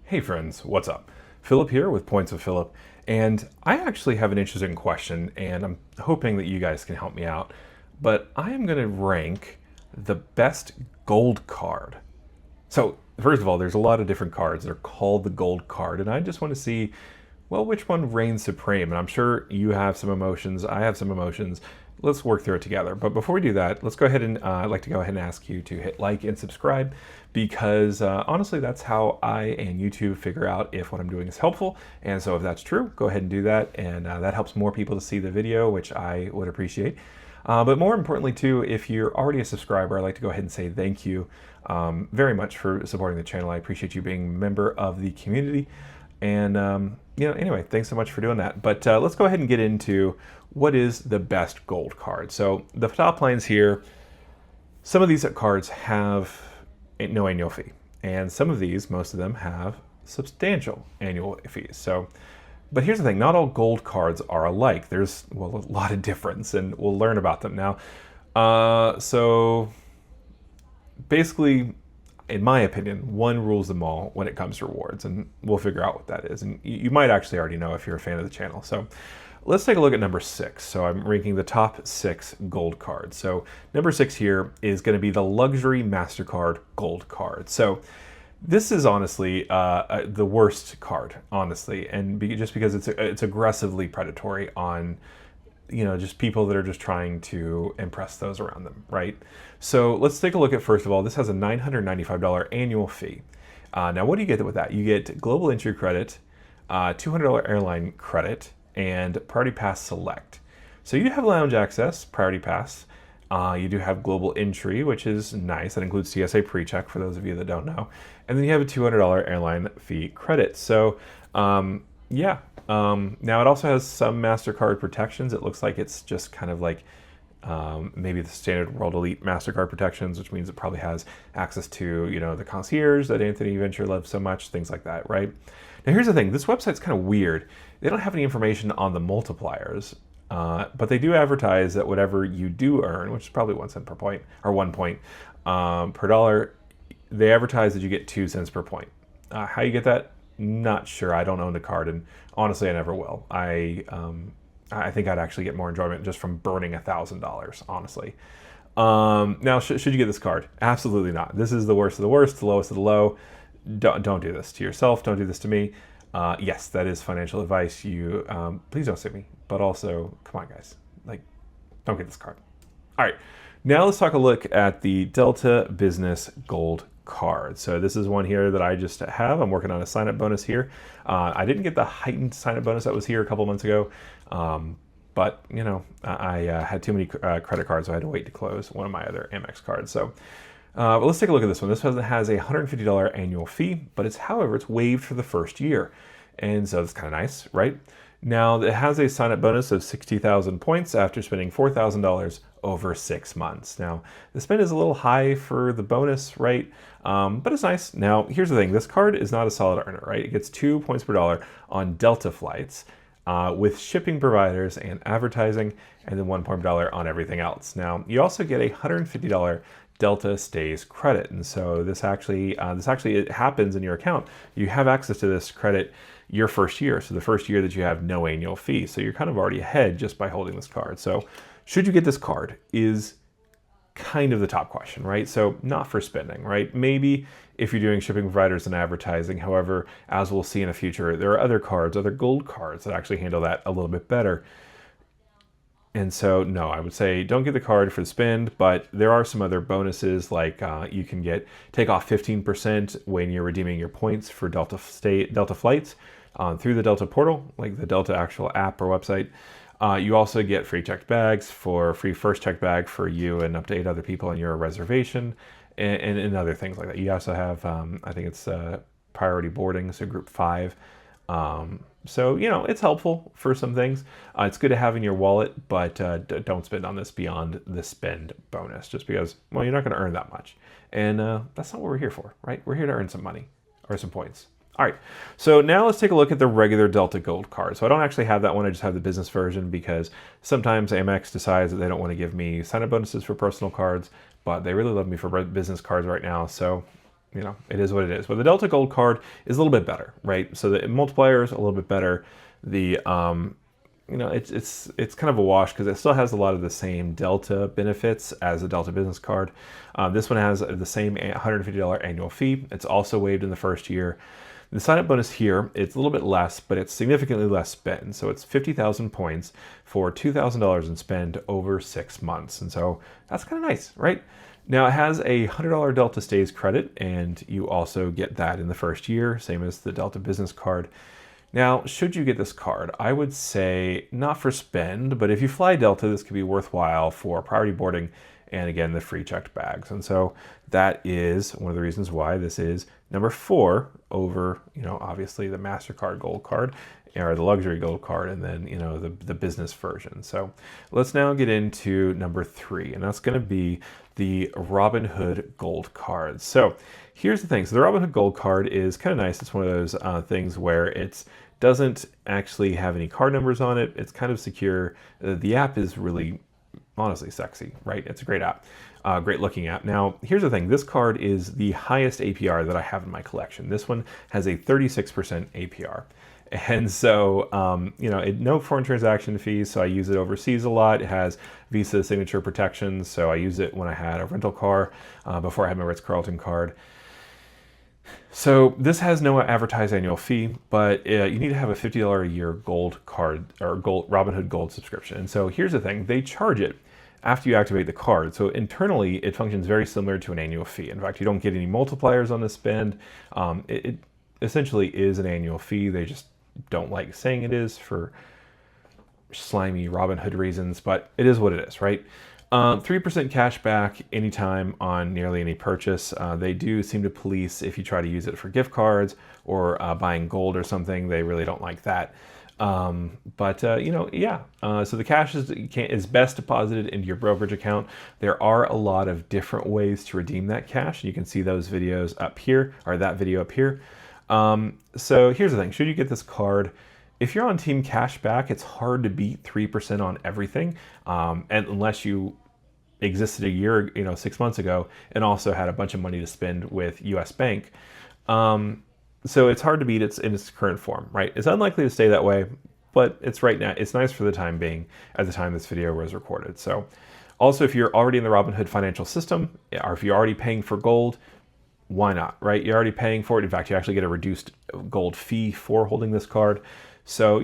Hey friends, what's up? Philip here with Points of Philip, and I actually have an interesting question, and I'm hoping that you guys can help me out. But I am going to rank the best gold card. So, first of all, there's a lot of different cards that are called the gold card, and I just want to see, well, which one reigns supreme. And I'm sure you have some emotions, I have some emotions. Let's work through it together. But before we do that, let's go ahead and I'd like to go ahead and ask you to hit like and subscribe because honestly, that's how I and YouTube figure out if what I'm doing is helpful. And so if that's true, go ahead and do that. And that helps more people to see the video, which I would appreciate. But more importantly, too, if you're already a subscriber, I'd like to go ahead and say thank you very much for supporting the channel. I appreciate you being a member of the community. And, anyway, thanks so much for doing that. But let's go ahead and get into what is the best gold card. So the top lines here, some of these cards have no annual fee. And some of these, most of them, have substantial annual fees. So, but here's the thing, not all gold cards are alike. There's, well, a lot of difference, and we'll learn about them now. So basically, in my opinion, one rules them all when it comes to rewards, and we'll figure out what that is. And you might actually already know if you're a fan of the channel. So let's take a look at number 6. So I'm ranking the top 6 gold cards. So number 6 here is going to be the luxury Mastercard gold card. So this is honestly the worst card, honestly, and just because it's aggressively predatory on just people that are just trying to impress those around them, right? So let's take a look at, first of all, this has a $995 annual fee. Now, what do you get with that? You get global entry credit, $200 airline credit, and Priority Pass Select. So you have lounge access, Priority Pass. You do have global entry, which is nice. That includes TSA PreCheck for those of you that don't know. And then you have a $200 airline fee credit. So yeah. Now it also has some MasterCard protections. It looks like it's just kind of like maybe the standard World Elite MasterCard protections, which means it probably has access to, the concierge that Anthony Venture loves so much, things like that, right? Now here's the thing, this website's kind of weird. They don't have any information on the multipliers, but they do advertise that whatever you do earn, which is probably 1 cent per point, or 1 point per dollar, they advertise that you get 2 cents per point. How you get that? Not sure. I don't own the card, and honestly, I never will. I think I'd actually get more enjoyment just from burning $1,000, honestly. Now, should you get this card? Absolutely not. This is the worst of the worst, the lowest of the low. Don't do this to yourself. Don't do this to me. Yes, that is financial advice. You please don't sue me. But also, come on, guys. Don't get this card. All right. Now let's take a look at the Delta Business Gold card. So this is one here that I just have. I'm working on a sign-up bonus here. I didn't get the heightened sign-up bonus that was here a couple months ago, but I had too many credit cards, so I had to wait to close one of my other Amex cards. So but let's take a look at this one. This one has a $150 annual fee, but however, it's waived for the first year. And so it's kind of nice, right? Now, it has a sign-up bonus of 60,000 points after spending $4,000 over 6 months. Now, the spend is a little high for the bonus, right? But it's nice. Now, here's the thing. This card is not a solid earner, right? It gets 2 points per dollar on Delta flights with shipping providers and advertising, and then 1 point per dollar on everything else. Now, you also get a $150 Delta Stays credit. And so this actually it happens in your account. You have access to this credit your first year. So the first year that you have no annual fee. So you're kind of already ahead just by holding this card. So should you get this card is kind of the top question, right? So not for spending, right? Maybe if you're doing shipping providers and advertising. However, as we'll see in the future, there are other cards, other gold cards that actually handle that a little bit better. And so, no, I would say don't get the card for the spend, but there are some other bonuses like you can take off 15% when you're redeeming your points for Delta flights through the Delta portal, like the Delta actual app or website. You also get free checked bags for free first checked bag for you and up to 8 other people on your reservation and other things like that. You also have, I think it's priority boarding, so group 5. So, it's helpful for some things. It's good to have in your wallet, but don't spend on this beyond the spend bonus just because, well, you're not going to earn that much. And that's not what we're here for, right? We're here to earn some money or some points. All right, so now let's take a look at the regular Delta Gold card. So I don't actually have that one, I just have the business version because sometimes Amex decides that they don't want to give me sign-up bonuses for personal cards, but they really love me for business cards right now. So it is what it is. But the Delta Gold card is a little bit better, right? So the multiplier is a little bit better. The it's kind of a wash because it still has a lot of the same Delta benefits as a Delta Business card. This one has the same $150 annual fee. It's also waived in the first year. The sign-up bonus here, it's a little bit less, but it's significantly less spend. So it's 50,000 points for $2,000 in spend over 6 months. And so that's kind of nice, right? Now it has a $100 Delta Stays credit, and you also get that in the first year, same as the Delta Business card. Now, should you get this card? I would say not for spend, but if you fly Delta, this could be worthwhile for priority boarding and again, the free checked bags. And so that is one of the reasons why this is number 4 over, obviously the Mastercard Gold card or the luxury gold card, and then, the business version. So let's now get into number 3, and that's going to be the Robinhood Gold card. So here's the thing. So the Robinhood Gold card is kind of nice. It's one of those things where it doesn't actually have any card numbers on it. It's kind of secure. The app is really, honestly, sexy, right? It's a great app, great looking app. Now, here's the thing. This card is the highest APR that I have in my collection. This one has a 36% APR. And so, no foreign transaction fees, so I use it overseas a lot. It has Visa signature protections, so I use it when I had a rental car before I had my Ritz-Carlton card. So this has no advertised annual fee, but you need to have a $50 a year gold card or Robinhood Gold subscription. And so here's the thing, they charge it after you activate the card. So internally, it functions very similar to an annual fee. In fact, you don't get any multipliers on the spend. It essentially is an annual fee. They just don't like saying it is for slimy Robinhood reasons, but it is what it is, right? 3% cash back anytime on nearly any purchase. They do seem to police if you try to use it for gift cards or buying gold or something. They really don't like that. So the cash is best deposited into your brokerage account. There are a lot of different ways to redeem that cash. You can see those videos up here, or that video up here. So here's the thing. Should you get this card? If you're on Team Cashback, it's hard to beat 3% on everything, and unless you existed a year, 6 months ago, and also had a bunch of money to spend with U.S. Bank. So it's hard to beat it in its current form, right? It's unlikely to stay that way, but it's right now. It's nice for the time being at the time this video was recorded. So also, if you're already in the Robinhood financial system, or if you're already paying for gold, why not, right? You're already paying for it. In fact, you actually get a reduced gold fee for holding this card. So,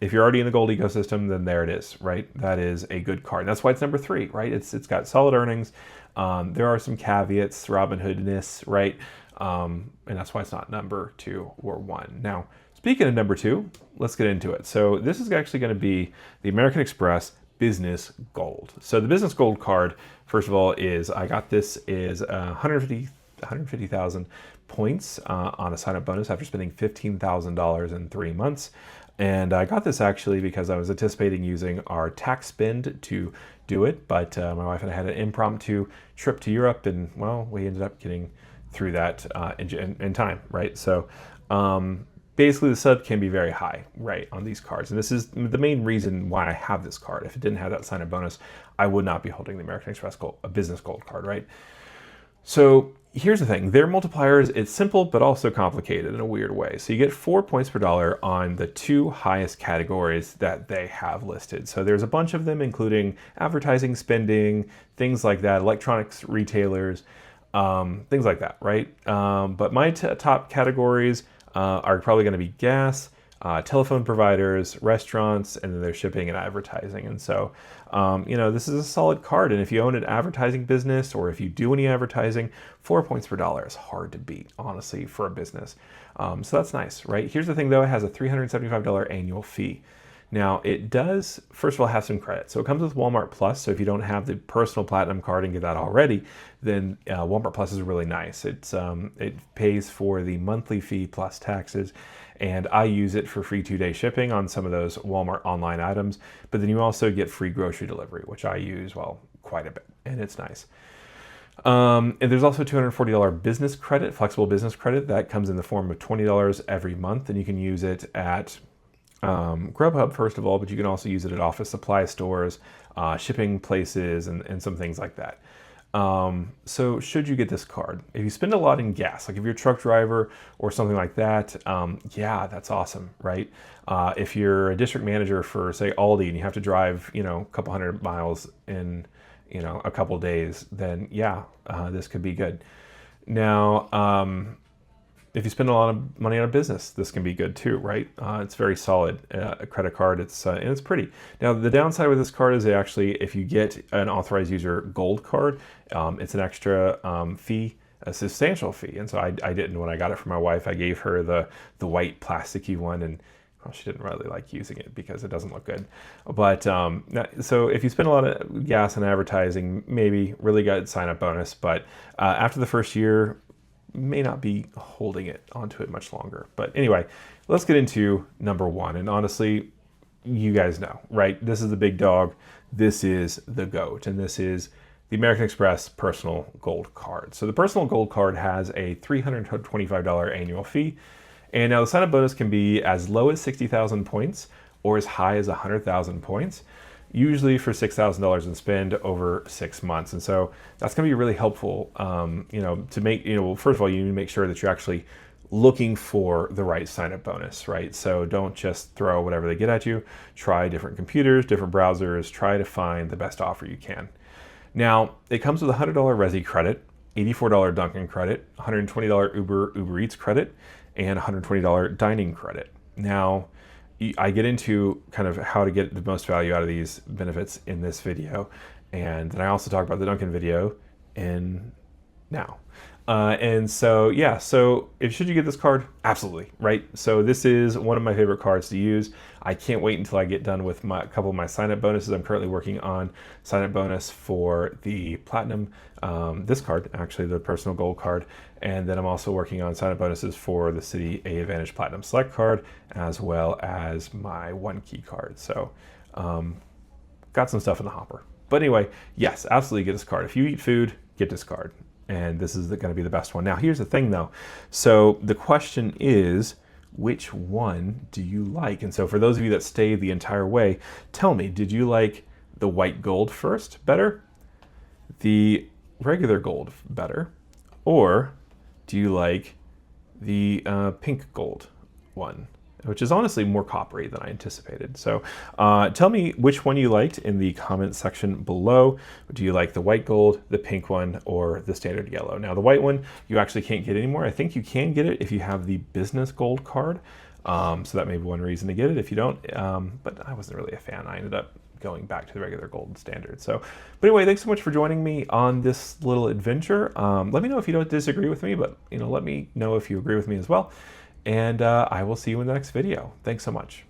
if you're already in the gold ecosystem, then there it is, right? That is a good card. And that's why it's number 3, right? It's got solid earnings. There are some caveats, Robinhood-ness, right? And that's why it's not number 2 or 1. Now, speaking of number 2, let's get into it. So this is actually going to be the American Express Business Gold. So the Business Gold card, first of all, I got this is 150,000 points on a sign-up bonus after spending $15,000 in 3 months. And I got this actually because I was anticipating using our tax spend to do it, but my wife and I had an impromptu trip to Europe, and well, we ended up getting through that in time, right? So basically the sub can be very high, right, on these cards. And this is the main reason why I have this card. If it didn't have that sign-up bonus, I would not be holding the American Express Business Gold card, right? So here's the thing. Their multipliers, it's simple, but also complicated in a weird way. So you get 4 points per dollar on the 2 highest categories that they have listed. So there's a bunch of them, including advertising, spending, things like that, electronics retailers, things like that, right? But my top categories are probably going to be gas, telephone providers, restaurants, and then their shipping and advertising. And so, this is a solid card. And if you own an advertising business, or if you do any advertising, 4 points per dollar is hard to beat, honestly, for a business. So that's nice, right? Here's the thing, though. It has a $375 annual fee. Now, it does, first of all, have some credit. So it comes with Walmart Plus. So if you don't have the personal platinum card and get that already, then Walmart Plus is really nice. It pays for the monthly fee plus taxes. And I use it for free 2-day shipping on some of those Walmart online items. But then you also get free grocery delivery, which I use, quite a bit. And it's nice. And there's also $240 business credit, flexible business credit. That comes in the form of $20 every month. And you can use it at Grubhub, first of all, but you can also use it at office supply stores, shipping places, and some things like that. So should you get this card? If you spend a lot in gas, like if you're a truck driver or something like that, yeah, that's awesome, right? If you're a district manager for, say, Aldi, and you have to drive, a couple hundred miles in, a couple days, then yeah, this could be good. Now, if you spend a lot of money on a business, this can be good too, right? It's very solid. A credit card, and it's pretty. Now, the downside with this card is actually, if you get an authorized user gold card, it's an extra fee, a substantial fee. And so I didn't. When I got it for my wife, I gave her the white plasticky one, and well, she didn't really like using it because it doesn't look good. But so if you spend a lot of gas on advertising, maybe really good sign up bonus. But after the first year, may not be holding it onto it much longer. But anyway, let's get into number one. And honestly, you guys know, right? This is the big dog. This is the GOAT, and this is the American Express Personal Gold Card. So the Personal Gold Card has a $325 annual fee. And now the sign-up bonus can be as low as 60,000 points or as high as 100,000 points, usually for $6,000 in spend over 6 months. And so that's going to be really helpful, to make, first of all, you need to make sure that you're actually looking for the right sign-up bonus, right? So don't just throw whatever they get at you. Try different computers, different browsers. Try to find the best offer you can. Now, it comes with a $100 Resi credit, $84 Dunkin' credit, $120 Uber Eats credit, and $120 dining credit. Now, I get into kind of how to get the most value out of these benefits in this video. And then I also talk about the Dunkin' video in now. And so, yeah, so should you get this card? Absolutely, right? So this is one of my favorite cards to use. I can't wait until I get done with a couple of my sign-up bonuses. I'm currently working on sign-up bonus for the Platinum, this card, actually, the Personal Gold card. And then I'm also working on sign-up bonuses for the City A Advantage Platinum Select card, as well as my One Key card. So got some stuff in the hopper. But anyway, yes, absolutely get this card. If you eat food, get this card. And this is going to be the best one. Now, here's the thing, though. So the question is, which one do you like? And so for those of you that stayed the entire way, tell me, did you like the white gold first better, the regular gold better, or do you like the pink gold one, which is honestly more coppery than I anticipated? So tell me which one you liked in the comment section below. Do you like the white gold, the pink one, or the standard yellow? Now, the white one you actually can't get anymore. I think you can get it if you have the business gold card. So that may be one reason to get it if you don't. But I wasn't really a fan. I ended up going back to the regular gold standard. So, but anyway, thanks so much for joining me on this little adventure. Let me know if you don't disagree with me, but let me know if you agree with me as well. And I will see you in the next video. Thanks so much.